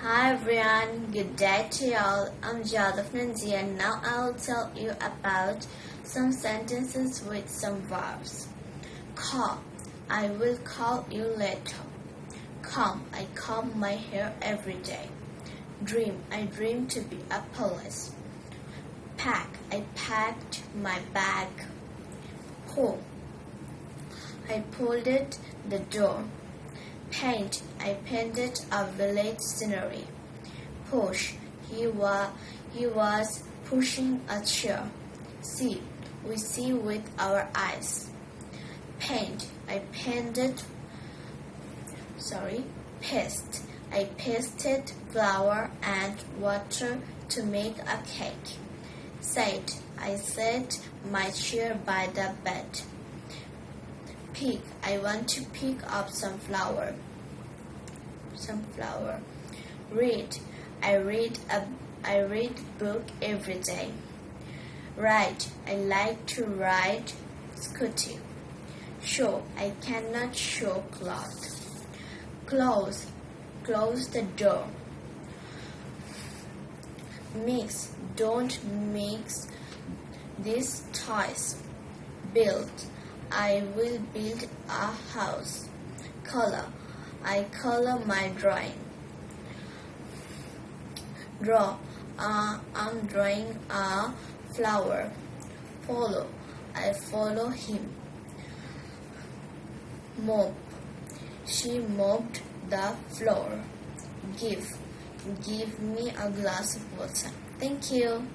Hi everyone, good day to y'all. I'm Jad of Nanzi and now I'll tell you about some sentences with some verbs. Call, I will call you later. Comb, I comb my hair every day. Dream, I dream to be a police. Pack, I packed my bag. Pull, I pulled it the door. Paint, I painted a village scenery. Push, he was pushing a chair. See, we see with our eyes. Paint, paste, I pasted flour and water to make a cake. Sit, I set my chair by the bed. Pick, I want to pick up some flower. Read, I read book every day. Ride, I like to ride scooty. Show, I cannot show cloth. Close the door. Mix, don't mix these toys. Build, I will build a house. Color, I color my drawing. Draw, I'm drawing a flower. Follow, I follow him. Mop, she mopped the floor. Give me a glass of water. Thank you.